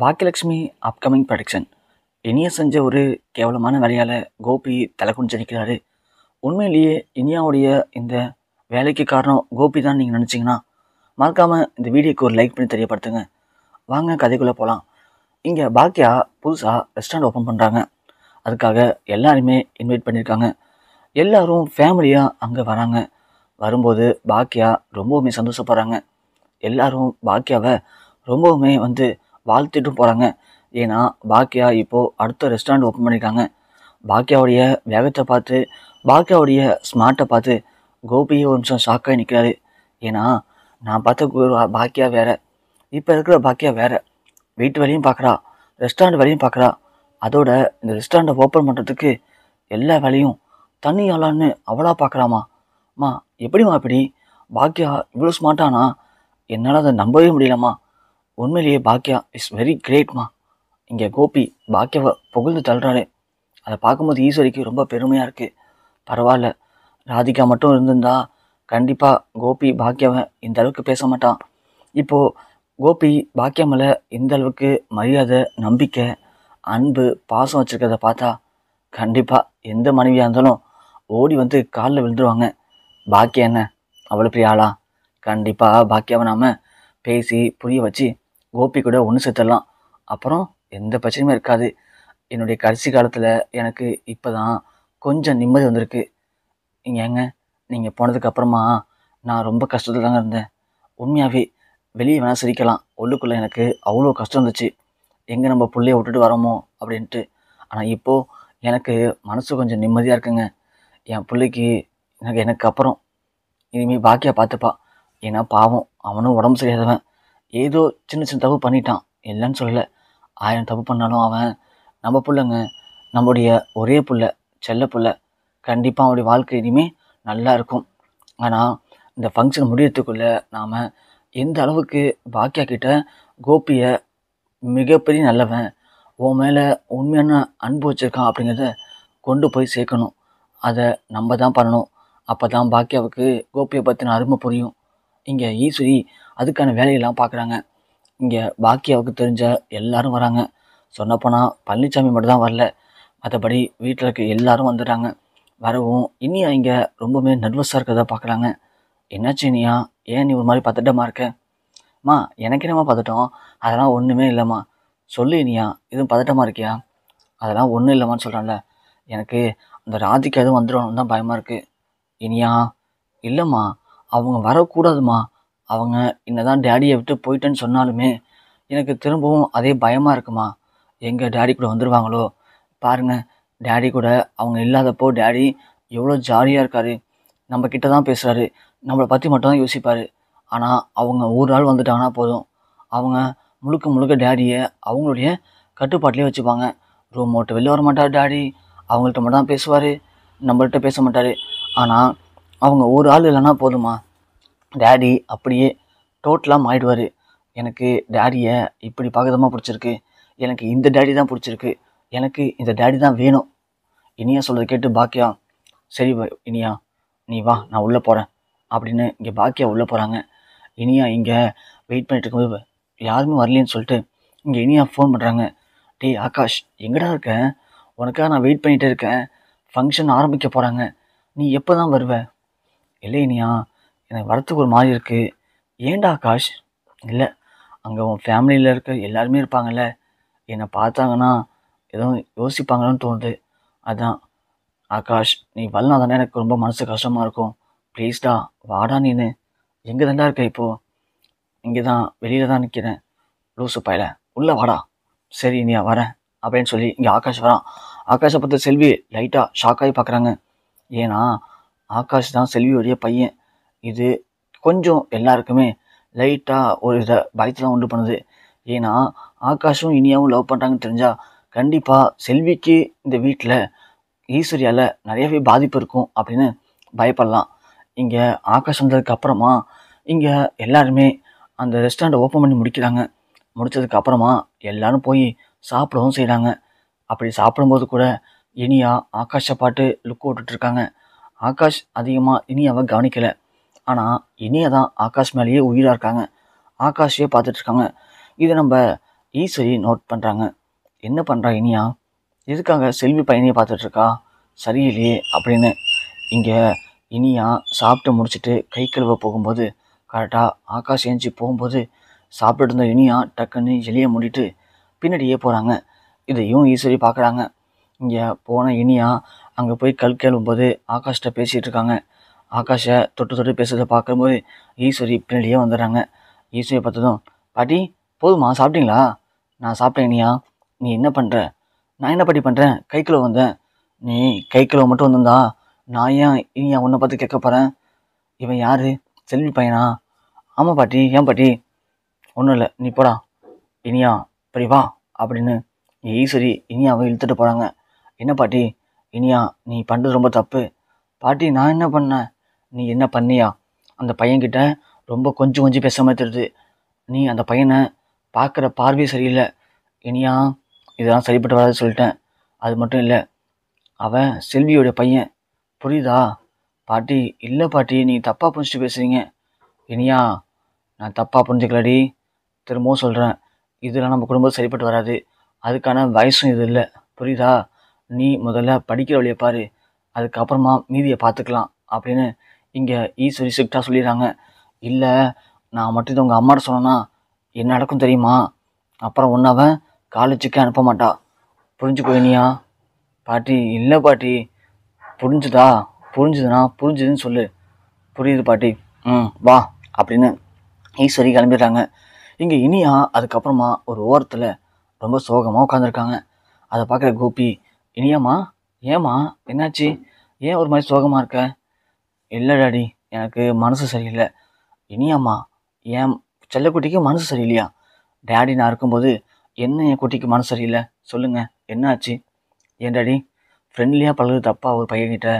Baakiyalakshmi upcoming production. Iniya செஞ்ச ஒரு கேவலமான வேலையால் கோபி தலை குனிஞ்சு நிற்கிறாரு. உண்மையிலேயே இனியாவுடைய இந்த வேலைக்கு காரணம் கோபி தான் நீங்கள் நினச்சிங்கன்னா மறக்காமல் இந்த வீடியோக்கு ஒரு லைக் பண்ணி தெரியப்படுத்துங்க. வாங்க கதைக்குள்ளே போகலாம். இங்கே பாக்கியா புதுசாக ரெஸ்டாரண்ட் ஓப்பன் பண்ணுறாங்க. அதுக்காக எல்லாருமே இன்வைட் பண்ணியிருக்காங்க. எல்லோரும் ஃபேமிலியாக அங்கே வராங்க. வரும்போது பாக்கியா ரொம்பவுமே சந்தோஷப்படுறாங்க. எல்லாரும் பாக்கியாவை ரொம்பவுமே வாழ்த்திட்டும் போகிறாங்க. ஏன்னா பாக்கியா இப்போது அடுத்த ரெஸ்டாரண்ட் ஓப்பன் பண்ணியிருக்காங்க. பாக்கியாவுடைய வேகத்தை பார்த்து, பாக்கியாவுடைய ஸ்மார்ட்டை பார்த்து கோபியை ஒரு நிமிஷம் ஷாக்காகி நிற்கிறாரு. ஏன்னா நான் பார்த்த பாக்கியா வேறு, இப்போ இருக்கிற பாக்கியா வேறு. வீட்டு வேலையும் பார்க்குறா, ரெஸ்டாரண்ட் வேலையும் பார்க்குறா. அதோட இந்த ரெஸ்டாரண்ட்டை ஓப்பன் பண்ணுறதுக்கு எல்லா வேலையும் தண்ணியாலான்னு அவளாக பார்க்குறாமா. அம்மா எப்படிம்மா இப்படி பாக்கியா இவ்வளோ ஸ்மார்ட்டானா? என்னால் அதை நம்பவே முடியலம்மா. உண்மையிலேயே பாக்கியா இஸ் வெரி கிரேட்மா. இங்கே கோபி பாக்கியாவை புகழ்ந்து தள்ளுறாரு. அதை பார்க்கும்போது ஈஸ்வரிக்கு ரொம்ப பெருமையாக இருக்குது. பரவாயில்ல, ராதிகா மட்டும் இருந்திருந்தா கண்டிப்பாக கோபி பாக்கியாவை இந்த அளவுக்கு பேச மாட்டான். இப்போது கோபி பாக்கியா மேலே இந்த அளவுக்கு மரியாதை, நம்பிக்கை, அன்பு, பாசம் வச்சுருக்கிறத பார்த்தா கண்டிப்பாக எந்த மனைவியாக இருந்தாலும் ஓடி காலில் விழுந்துருவாங்க. பாக்கியா என்ன அவ்வளோ பெரிய ஆளா? கண்டிப்பாக பாக்கியாவை நாம் பேசி புரிய வச்சு கோபி கூட ஒன்று சேர்த்துடலாம். அப்புறம் எந்த பிரச்சனையுமே இருக்காது. என்னுடைய கடைசி காலத்தில் எனக்கு இப்போ தான் கொஞ்சம் நிம்மதி வந்திருக்கு. ஏங்க நீங்கள் போனதுக்கப்புறமா நான் ரொம்ப கஷ்டத்தில் தாங்க இருந்தேன். உண்மையாகவே வெளியே வேணால் சிரிக்கலாம், உள்ளுக்குள்ளே எனக்கு அவ்வளோ கஷ்டம் இருந்துச்சு. எங்கே நம்ம பிள்ளைய விட்டுட்டு வரோமோ அப்படின்ட்டு. ஆனால் இப்போது எனக்கு மனசு கொஞ்சம் நிம்மதியாக இருக்குங்க. என் பிள்ளைக்கு எனக்கு அப்புறம் இனிமேல் பாக்கியா பார்த்துப்பா. ஏன்னா பாவம் அவனும் உடம்பு சரியாதவன். ஏதோ சின்ன சின்ன தப்பு பண்ணிட்டான், இல்லைன்னு சொல்லலை. 1000 தப்பு பண்ணாலும் அவன் நம்ம பிள்ளைங்க, நம்முடைய ஒரே பிள்ளை, செல்ல பிள்ளை. கண்டிப்பாக அவனுடைய வாழ்க்கை இனிமேல் நல்லா இருக்கும். ஆனால் இந்த ஃபங்க்ஷன் முடியறதுக்குள்ளே நாம் எந்த அளவுக்கு பாக்கியா கிட்ட கோபியை மிகப்பெரிய நல்லவன், உன் மேலே உண்மையான அன்பு வச்சுருக்கான் அப்படிங்கிறத கொண்டு போய் சேர்க்கணும். அதை நம்ம தான் பண்ணணும். அப்போ தான் பாக்கியாவுக்கு கோபியை பற்றின அருமை புரியும். இங்கே ஈஸ்வரி அதுக்கான வேலையெல்லாம் பார்க்குறாங்க. இங்கே பாக்கியாவுக்கு தெரிஞ்ச எல்லாரும் வராங்க. சொன்னப்போனால் பழனிசாமி மட்டும் தான் வரல, மற்றபடி வீட்டில் இருக்க எல்லாரும் வந்துடுறாங்க. வரவும் இனியா இங்கே ரொம்பவுமே நர்வஸாக இருக்கிறத பார்க்குறாங்க. என்னாச்சு இனியா, ஏன் நீ ஒரு மாதிரி பதட்டமாக இருக்க? அம்மா எனக்கு என்னம்மா பதட்டம்? அதெல்லாம் ஒன்றுமே இல்லைம்மா. சொல்லு இனியா, எதுவும் பதட்டமாக இருக்கியா? அதெல்லாம் ஒன்றும் இல்லைம்மான்னு சொல்கிறேன்ல. எனக்கு அந்த ராதிகா எதுவும் வந்துடும் தான் பயமாக இருக்குது. இனியா இல்லைம்மா, அவங்க வரக்கூடாதுமா. அவங்க என்னதான் டேடியை விட்டு போயிட்டேன்னு சொன்னாலுமே எனக்கு திரும்பவும் அதே பயமாக இருக்குமா. எங்கள் டேடி கூட வந்துடுவாங்களோ? பாருங்கள், டேடி கூட அவங்க இல்லாதப்போ டேடி எவ்வளோ ஜாலியாக இருக்கார். நம்ம கிட்ட தான் பேசுகிறாரு, நம்மளை பற்றி மட்டும் தான் யோசிப்பார். ஆனால் அவங்க ஒரு ஆள் வந்துட்டாங்கன்னா போதும், அவங்க முழுக்க முழுக்க டேடியை அவங்களுடைய கட்டுப்பாட்டிலே வச்சுப்பாங்க. ரூம் விட்டு வெளில வர மாட்டார் டேடி. அவங்கள்ட்ட மட்டும் தான் பேசுவார், நம்மள்கிட்ட பேச மாட்டார். ஆனால் அவங்க ஒரு ஆள் இல்லைன்னா போதுமா, டேடி அப்படியே டோட்டலாக மாறிடுவார். எனக்கு டேடியை இப்படி பார்க்கறதுமா பிடிச்சிருக்கு, எனக்கு இந்த டேடி தான் பிடிச்சிருக்கு, எனக்கு இந்த டேடி தான் வேணும். இனியா சொல்கிறத கேட்டு பாக்கியா, சரி இனியா நீ வா, நான் உள்ளே போகிறேன் அப்படின்னு இங்கே பாக்கியா உள்ளே போகிறாங்க. இனியா இங்கே வெயிட் பண்ணிட்டு இருக்கும்போது யாருமே வரலேன்னு சொல்லிட்டு இங்கே இனியா ஃபோன் பண்ணுறாங்க. டேய் ஆகாஷ், எங்கடா இருக்கேன்? உனக்காக நான் வெயிட் பண்ணிகிட்டே இருக்கேன். ஃபங்க்ஷன் ஆரம்பிக்க போகிறாங்க, நீ எப்போ தான் வருவ? இல்லை இனியா, எனக்கு வரத்துக்கு ஒரு மாதிரி இருக்குது. ஏன்டா ஆகாஷ்? இல்லை, அங்கே உன் ஃபேமிலியில் இருக்க எல்லாருமே இருப்பாங்கள்ல, என்னை பார்த்தாங்கன்னா எதுவும் யோசிப்பாங்கன்னு தோணுது. அதான் ஆகாஷ், நீ வரலாம் தானே, எனக்கு ரொம்ப மனசு கஷ்டமாக இருக்கும். ப்ளீஸ்டா வாடா. நீனு எங்கே தாண்டா இருக்க இப்போது? இங்கே தான் வெளியில் தான் நிற்கிறேன். லூசு பையல, உள்ளே வாடா. சரி இனியா வரேன் அப்படின்னு சொல்லி இங்கே ஆகாஷ் வரான். ஆகாஷை பார்த்து செல்வி லைட்டாக ஷாக்காகி பார்க்குறாங்க. ஏன்னா ஆகாஷ் தான் செல்வியோடைய பையன். இது கொஞ்சம் எல்லாருக்குமே லைட்டாக ஒரு இதை பயத்தை தான் உண்டு பண்ணுது. ஏன்னா ஆகாஷும் இனியாவும் லவ் பண்ணுறாங்கன்னு தெரிஞ்சால் கண்டிப்பாக செல்விக்கு இந்த வீட்டில் ஈஸ்வரியால் நிறையவே பாதிப்பு இருக்கும் அப்படின்னு பயப்படலாம். இங்கே ஆகாஷ் வந்ததுக்கு அப்புறமா இங்கே எல்லாருமே அந்த ரெஸ்டாரண்ட்டை ஓப்பன் பண்ணி முடிக்கிறாங்க. முடித்ததுக்கு அப்புறமா எல்லோரும் போய் சாப்பிடவும் செய்கிறாங்க. அப்படி சாப்பிடும்போது கூட இனியா ஆகாஷை பாட்டு லுக் விட்டுட்ருக்காங்க. ஆகாஷ் அதிகமாக இனியாவை கவனிக்கலை. ஆனால் இனியா தான் ஆகாஷ் மேலேயே உயிராக இருக்காங்க. ஆகாஷையே பார்த்துட்ருக்காங்க. இது நம்ம ஈஸ்வரி நோட் பண்ணுறாங்க. என்ன பண்ணுறா இனியா, எதுக்காக செல்வி பையனையே பார்த்துட்ருக்கா, சரியில்லையே அப்படின்னு. இங்கே இனியா சாப்பிட்டு முடிச்சுட்டு கை கழுவ போகும்போது கரெக்டாக ஆகாஷ் ஏஞ்சி போகும்போது சாப்பிட்டுட்டு இருந்த இனியா டக்குன்னு எலியை மூடிட்டு பின்னாடியே போகிறாங்க. இதையும் ஈஸ்வரி பார்க்குறாங்க. இங்கே போன இனியா அங்கே போய் கல் கேளும்போது ஆகாஷ்கிட்ட பேசிகிட்டு இருக்காங்க. ஆகாஷை தொட்டு தொட்டு பேசுறதை பார்க்கும்போது ஈஸ்வரி பின்னாடியே வந்துடுறாங்க. ஈஸ்வரியை பார்த்ததும், பாட்டி போதுமா சாப்பிட்டீங்களா? நான் சாப்பிட்டேன் இனியா. நீ என்ன பண்ணுற? நான் என்ன பாட்டி பண்ணுறேன்? கை கழுவ வந்தேன். நீ கை கழுவ மட்டும் வந்திருந்தா நான் ஏன் இனியா உன்னை பார்த்து கேட்க போகிறேன்? இவன் யார்? செல்வி பையனா? ஆமாம் பாட்டி. ஏன் பாட்டி? ஒன்றும் இல்லை, நீ போடா. இனியா இப்படி வா அப்படின்னு ஈஸ்வரி இனியாவை இழுத்துட்டு போகிறாங்க. என்ன பாட்டி? இனியா நீ பண்ணுறது ரொம்ப தப்பு. பாட்டி நான் என்ன பண்ணேன்? நீ என்ன பண்ணியா? அந்த பையன்கிட்ட ரொம்ப கொஞ்சம் கொஞ்சம் பேசுகிற மாதிரி தெரியுது. நீ அந்த பையனை பார்க்குற பார்வையே சரியில்லை. இனியா இதெல்லாம் சரிப்பட்டு வராது சொல்லிட்டேன். அது மட்டும் இல்லை, அவன் செல்வியோட பையன், புரியுதா? பாட்டி இல்லை பாட்டி, நீ தப்பாக புரிஞ்சுட்டு பேசுகிறீங்க. இனியா நான் தப்பாக புரிஞ்சுக்கலடி, திரும்பவும் சொல்கிறேன், இதெல்லாம் நம்ம குடும்பம் சரிப்பட்டு வராது. அதுக்கான வயசும் இது இல்லை, புரியுதா? நீ முதல்ல படிக்கிற வழியை பாரு, அதுக்கப்புறமா மீதியை பார்த்துக்கலாம் அப்படின்னு இங்கே ஈஸ்வரி ஸ்ட்ரிக்டாக சொல்லிடுறாங்க. இல்லை நான் மட்டும் இதை உங்கள் அம்மாட்ட சொன்னேன்னா என்ன நடக்கும் தெரியுமா? அப்புறம் ஒன்றாவன் காலேஜுக்கே அனுப்ப மாட்டா, புரிஞ்சுக்கோ இனியா. பாட்டி இல்லை பாட்டி, புரிஞ்சுதா? புரிஞ்சுதுன்னா புரிஞ்சுதுன்னு சொல்லு. புரியுது பாட்டி, வா அப்படின்னு ஈஸ்வரி கிளம்பிடுறாங்க. இங்கே இனியா அதுக்கப்புறமா ஒரு ஓரத்தில் ரொம்ப சோகமாக உட்காந்துருக்காங்க. அதை பார்க்குற கோபி, இனியாம்மா ஏம்மா என்னாச்சு? ஏன் ஒரு மாதிரி சோகமாக இருக்க? இல்லை டாடி, எனக்கு மனசு சரியில்லை. இனியாம்மா என் செல்லக்குட்டிக்கு மனசு சரியில்லையா? டேடி நான் இருக்கும்போது என்ன என் குட்டிக்கு மனசு சரியில்லை சொல்லுங்கள், என்ன ஆச்சு? ஏன் டாடி ஃப்ரெண்ட்லியாக பழகுது தப்பா ஒரு பையன்கிட்ட?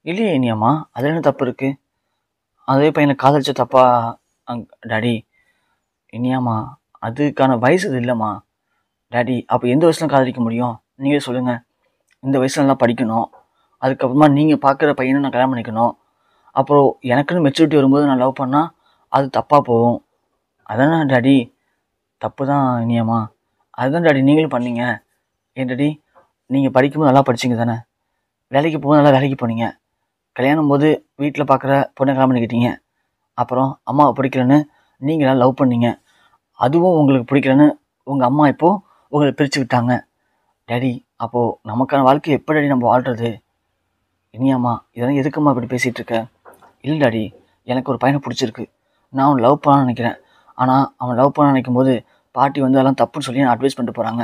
இல்லையே இனியாம்மா, அதில் என்ன தப்பு இருக்குது? அதே பையனை காதலிச்ச தப்பா டாடி? இனியாம்மா அதுக்கான வயசு இது இல்லைம்மா. டாடி அப்போ எந்த வயசுல காதலிக்க முடியும்? நீங்களே சொல்லுங்கள். இந்த வயசுல நல்லா படிக்கணும், அதுக்கப்புறமா நீங்கள் பார்க்குற பையனை நான் கல்யாணம் பண்ணிக்கணும். அப்புறம் எனக்குன்னு மெச்சூரிட்டி வரும்போது நான் லவ் பண்ணால் அது தப்பாக போகும். அதானே டாடி? தப்பு தான் இனியாம்மா. அதுதான் டாடி நீங்களும் பண்ணீங்க. ஏன் டாடி, நீங்கள் படிக்கும்போது நல்லா படிச்சிங்க தானே? வேலைக்கு போகும்போது நல்லா வேலைக்கு போனீங்க. கல்யாணம் போது வீட்டில் பார்க்குற பொண்ணை கல்யாணம் பண்ணிக்கிட்டீங்க. அப்புறம் அம்மாவை பிடிக்கலன்னு நீங்களாம் லவ் பண்ணீங்க. அதுவும் உங்களுக்கு பிடிக்கலன்னு உங்கள் அம்மா இப்போது உங்களை பிரித்து விட்டாங்க. டாடி அப்போது நமக்கான வாழ்க்கை எப்போ டாடி நம்ம வாழ்கிறது? இனியாம்மா இதெல்லாம் எதுக்கும்மா இப்படி பேசிகிட்டு இருக்க? இல்லை டாடி, எனக்கு ஒரு பையனை பிடிச்சிருக்கு, நான் அவன் லவ் பண்ண நினைக்கிறேன். ஆனால் அவன் லவ் பண்ண நினைக்கும் போது பாட்டி வந்து அதெல்லாம் தப்புன்னு சொல்லி நான் அட்வைஸ் பண்ணிட்டு போகிறாங்க.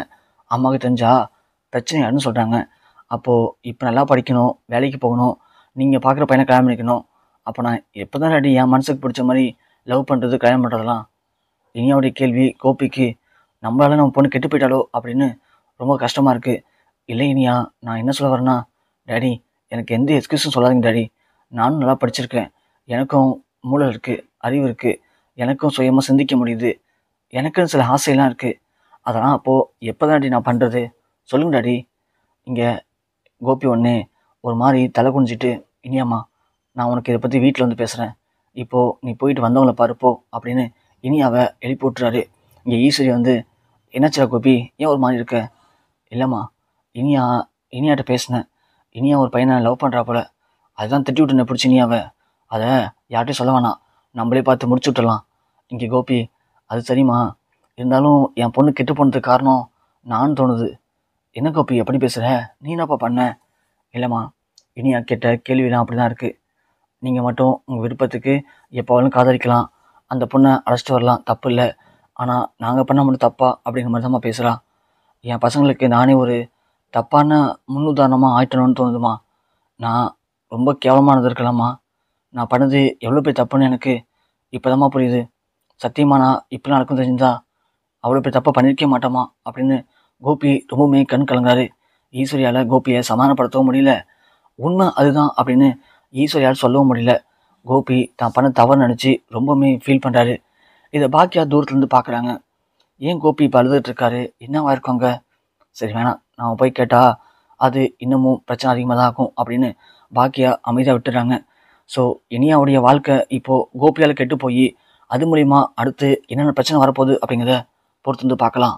அம்மாவுக்கு தெரிஞ்சா பிரச்சனை யாருன்னு சொல்கிறாங்க. அப்போது இப்போ நல்லா படிக்கணும், வேலைக்கு போகணும், நீங்கள் பார்க்குற பையனை கல்யாணம் பண்ணிக்கணும். அப்போ நான் எப்போ தான் டாடி என் மனசுக்கு பிடிச்ச மாதிரி லவ் பண்ணுறது கல்யாணம் பண்ணுறதெல்லாம்? இனியாவுடைய கேள்வி கோபிக்கு நம்மளால நம்ம பொண்ணு கெட்டு போயிட்டாலோ அப்படின்னு ரொம்ப கஷ்டமாக இருக்குது. இல்லை இனியா, நான் என்ன சொல்ல வரேன்னா டாடி, எனக்கு எந்த எக்ஸ்கியூஸும் சொல்லாதீங்க டாடி. நானும் நல்லா படிச்சிருக்கேன், எனக்கும் மூளை இருக்குது, அறிவு இருக்குது, எனக்கும் சுயமாக சிந்திக்க முடியுது, எனக்குன்னு சில ஆசையெல்லாம் இருக்குது. அதெல்லாம் அப்போது எப்போ தான் டாடி நான் பண்ணுறது சொல்லுங்க டாடி. இங்கே கோபி ஒன்று ஒரு மாதிரி தலை குனிஞ்சிட்டு, இனியாம்மா நான் உனக்கு இதை பற்றி வீட்டில் வந்து பேசுகிறேன், இப்போது நீ போயிட்டு வந்தவங்களை பாருப்போ அப்படின்னு இனியாவை எழுப்பி விட்டுறாரு. இங்கே ஈஸ்வரி வந்து, என்னாச்சா கோபி, ஏன் ஒரு மாதிரி இருக்க? இல்லைம்மா, இனியாட்ட பேசினேன், இனியா ஒரு பையனை லவ் பண்ணுறா போல, அதுதான் திட்டி விட்டுனே பிடிச்சி இனியாவை. அதை யார்கிட்டையும் சொல்ல வேணாம், நம்மளே பார்த்து முடிச்சு விட்டுடலாம். இங்கே கோபி, அது சரிம்மா, இருந்தாலும் என் பொண்ணு கெட்டு போனதுக்கு காரணம் நான் தோணுது. என்ன கோபி எப்படி பேசுகிற? நீ என்னப்பா பண்ண? இல்லைம்மா, இனியா கேட்ட கேள்விலாம் அப்படி தான் இருக்குது. நீங்கள் மட்டும் உங்கள் விருப்பத்துக்கு எப்போவாலும் காதலிக்கலாம், அந்த பொண்ணை அழைச்சிட்டு வரலாம், தப்பு இல்லை. ஆனால் நாங்கள் பண்ண மட்டும் தப்பா அப்படிங்கிற மாதிரி தான்மா பேசுகிறா. என் பசங்களுக்கு நானே ஒரு தப்பான முன்னுதாரணமாக ஆயிட்டணும்னு தோணுதுமா. நான் ரொம்ப கேவலமானது இருக்கலாமா, நான் பண்ணது எவ்வளோ பெரிய தப்புன்னு எனக்கு இப்போ தான்மா புரியுது. சத்தியமாக நான் இப்படிலாம் நடக்கும் தெரிஞ்சுதா அவ்வளோ பெரிய தப்பாக பண்ணியிருக்க மாட்டோமா அப்படின்னு கோபி ரொம்பவுமே கண் கலங்காரு. ஈஸ்வரியால் கோபியை சமாதானப்படுத்தவும் முடியல, உண்மை அதுதான் அப்படின்னு ஈஸ்வரியால் சொல்லவும் முடியல. கோபி தான் பண்ண தவறு நினச்சி ரொம்பவுமே ஃபீல் பண்ணுறாரு. இதை பாக்கியா தூரத்துலேருந்து பார்க்குறாங்க. ஏன் கோபி இப்போ அழுதுட்டு இருக்காரு, என்னவா இருக்காங்க? சரி வேணாம், நான் போய் கேட்டால் அது இன்னமும் பிரச்சனை அதிகமாக தான் ஆகும் அப்படின்னு பாக்கியா அமைதியாக விட்டுறாங்க. ஸோ இனியாவுடைய வாழ்க்கை இப்போது கோபியால் கெட்டு போய் அது மூலிமா அடுத்து என்னென்ன பிரச்சனை வரப்போகுது அப்படிங்கிறத பொறுத்து வந்து பார்க்கலாம்.